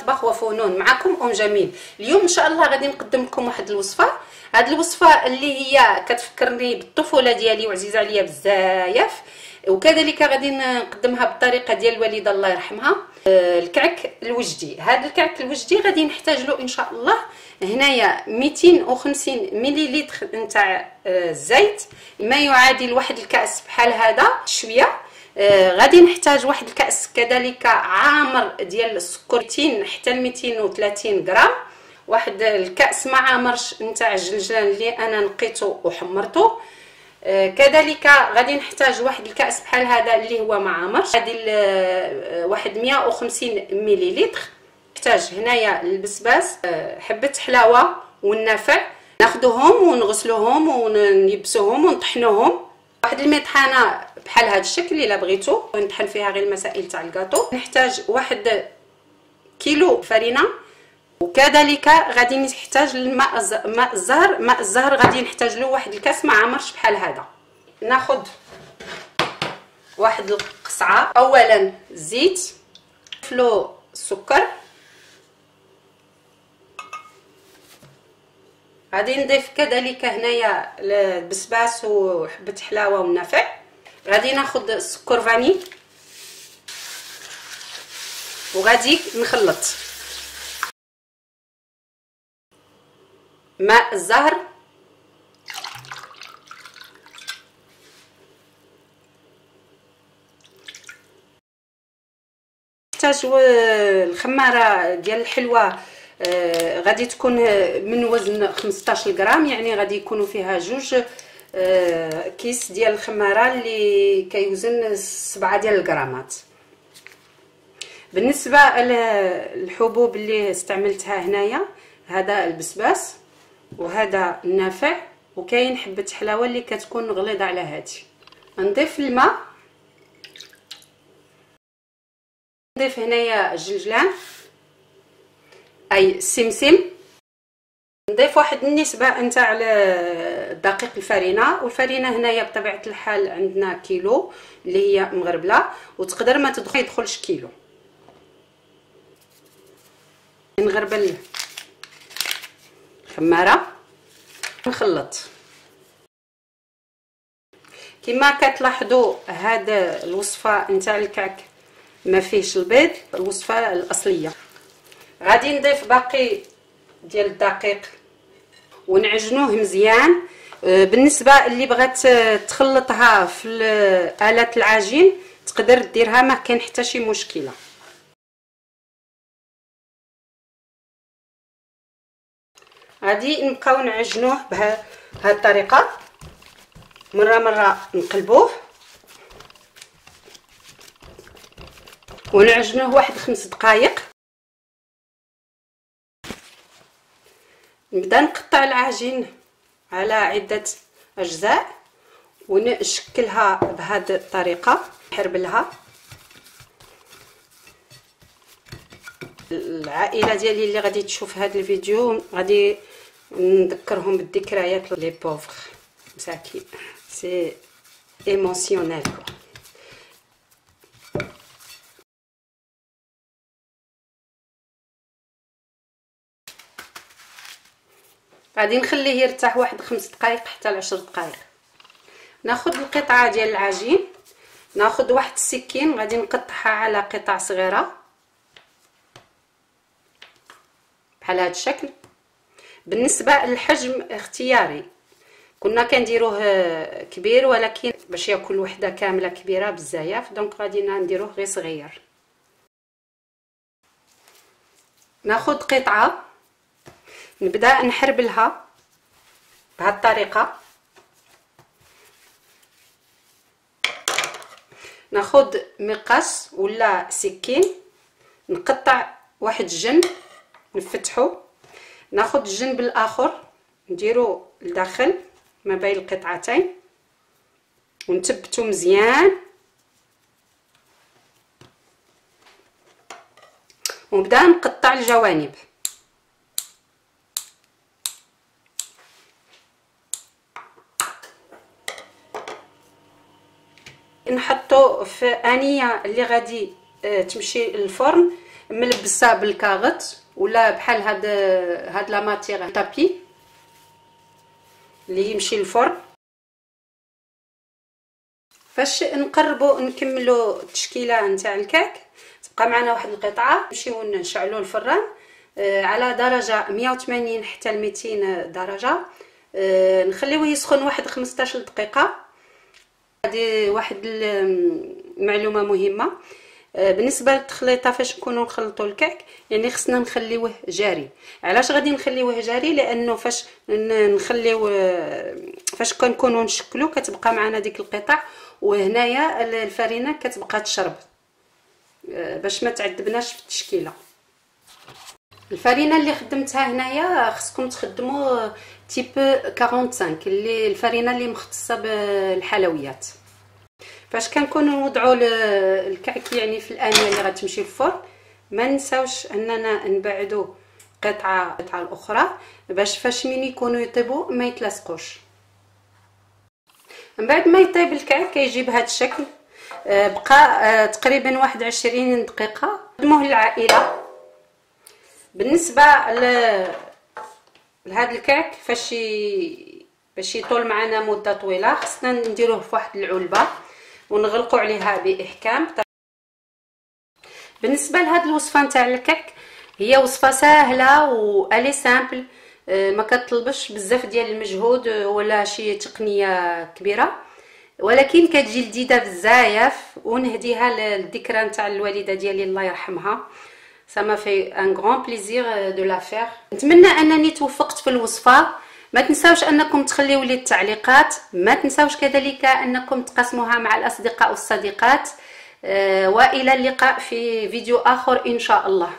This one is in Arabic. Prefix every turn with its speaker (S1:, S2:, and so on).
S1: المطبخ وفنون. معكم جميل. اليوم ان شاء الله غادي نقدم لكم واحد الوصفه. هذه الوصفه اللي هي كتفكرني بالطفوله ديالي وعزيزه عليا بزاف، وكذلك غادي نقدمها بالطريقه ديال الوالده الله يرحمها. الكعك الوجدي. هذا الكعك الوجدي غادي نحتاج له ان شاء الله هنايا 250 مليلتر نتاع الزيت، ما يعادل واحد الكاس بحال هذا شويه. غادي نحتاج واحد الكاس كذلك عامر ديال السكر 200 حتى ل 230 غرام، واحد الكاس ما عامرش نتاع الجلجلان اللي انا نقيته وحمرته. كذلك غادي نحتاج واحد الكاس بحال هذا اللي هو ما عامرش، هذه واحد 150 مليلتر. نحتاج هنايا البسباس، حبه حلاوه والنافع، ناخذوهم ونغسلوهم ونيبسوهم ونطحنوهم. واحد المطحنه بحال هذا الشكل الا بغيتو نطحن فيها غير المسائل تاع الكاطو. نحتاج واحد كيلو فرينه، وكذلك غادي نحتاج الماء الزهر. ماء الزهر غادي نحتاج له واحد الكاس ما عامرش بحال هذا. ناخذ واحد القصعه، اولا زيت، فلو السكر، غادي نضيف كذلك هنايا البسباس وحبه حلاوه والنافع. غادي ناخذ السكر فاني وغادي نخلط ماء الزهر، نحتاج الخماره ديال الحلوه غادي تكون من وزن 15 غرام، يعني غادي يكونوا فيها جوج كيس ديال الخماره اللي كيوزن 7 ديال الغرامات. بالنسبه للحبوب اللي استعملتها هنايا، هذا البسباس وهذا النافع، وكاين حبه حلاوه اللي كتكون غليظه على هادي. نضيف الماء، نضيف هنايا الجلجلان اي السمسم، نضيف واحد النسبه نتاع دقيق الفرينه. والفرينه هنايا بطبيعه الحال عندنا كيلو اللي هي مغربله، وتقدر ما يدخلش كيلو. نغربل الخماره، نخلط. كما كتلاحظوا هذا الوصفه نتاع الكعك ما فيهش البيض، الوصفه الاصليه. غادي نضيف باقي ديال الدقيق ونعجنوه مزيان. بالنسبه اللي بغات تخلطها في آلة العجين تقدر ديرها، ما كاين حتى شي مشكله. غادي نبقاو نعجنوه بهذه الطريقه، مره نقلبوه ونعجنوه واحد 5 دقائق. نبدا نقطع العجين على عده اجزاء ونشكلها بهذه الطريقه، نحربلها. العائله ديالي اللي غادي تشوف هذا الفيديو غادي نذكرهم بالذكريات لي بوفر مساكين، سي ايموسيونيل. غادي نخليه يرتاح واحد 5 دقائق حتى ل 10 دقائق. ناخذ القطعه ديال العجين، ناخذ واحد السكين غادي نقطعها على قطع صغيره بحال هذا الشكل. بالنسبه للحجم اختياري، كنا كنديروه كبير، ولكن باش ياكل وحده كامله كبيره بزاف، دونك غادي نديروه غير صغير. ناخذ قطعه نبدا نحربلها بهذه الطريقه. ناخذ مقص ولا سكين، نقطع واحد الجنب نفتحو، ناخذ الجنب الاخر نديرو لداخل ما بين القطعتين ونثبتو مزيان، ونبدا نقطع الجوانب. نحطو في انيه اللي غادي تمشي للفرن ملبسه بالكاغط ولا بحال هاد لا ماتيغ طابي اللي يمشي للفرن. فاش نقربوا نكملوا التشكيله نتاع الكعك تبقى معنا واحد القطعه، نمشيو نشعلوا الفران على درجه 180 حتى ل 200 درجه، نخليوه يسخن واحد 15 دقيقه. هذه واحد المعلومه مهمه بالنسبه للتخليطه، فاش نكونوا نخلطوا الكعك يعني خصنا نخليوه جاري. علاش غادي نخليوه جاري؟ لانه فاش فاش كنكونوا نشكلوا كتبقى معنا ديك القطع، وهنايا الفرينه كتبقى تشرب باش ما تعذبناش في التشكيله. الفرينه اللي خدمتها هنايا خصكم تخدموا تيب 45 اللي الفرينه اللي مختصه بالحلويات. فاش كنكونوا نوضعوا الكعك يعني في الانيه اللي غتمشي للفرن، ما نساوش اننا نبعدوا قطعه الاخرى باش فاش من يكونوا يطيبوا ما يتلاصقوش. من بعد ما يطيب الكعك كيجي بهذا الشكل، بقى تقريبا 21 دقيقه. نقدموه للعائله. بالنسبه لهذا الكعك باش يطول معنا مده طويله خصنا نديروه في واحد العلبه ونغلقوا عليها باحكام. بالنسبه لهاد الوصفه نتاع الكعك هي وصفه سهله والي سامبل، ما كتطلبش بزاف ديال المجهود ولا شي تقنيه كبيره، ولكن كتجي لذيذه بزاف ونهديها للذكرى نتاع الوالده ديالي الله يرحمها. Ça m'a fait un grand plaisir de la faire. نتمنى انني توفقت في الوصفه. ما تنساوش انكم تخليوا لي التعليقات، ما تنساوش كذلك انكم تقسموها مع الاصدقاء والصديقات، والى اللقاء في فيديو اخر ان شاء الله.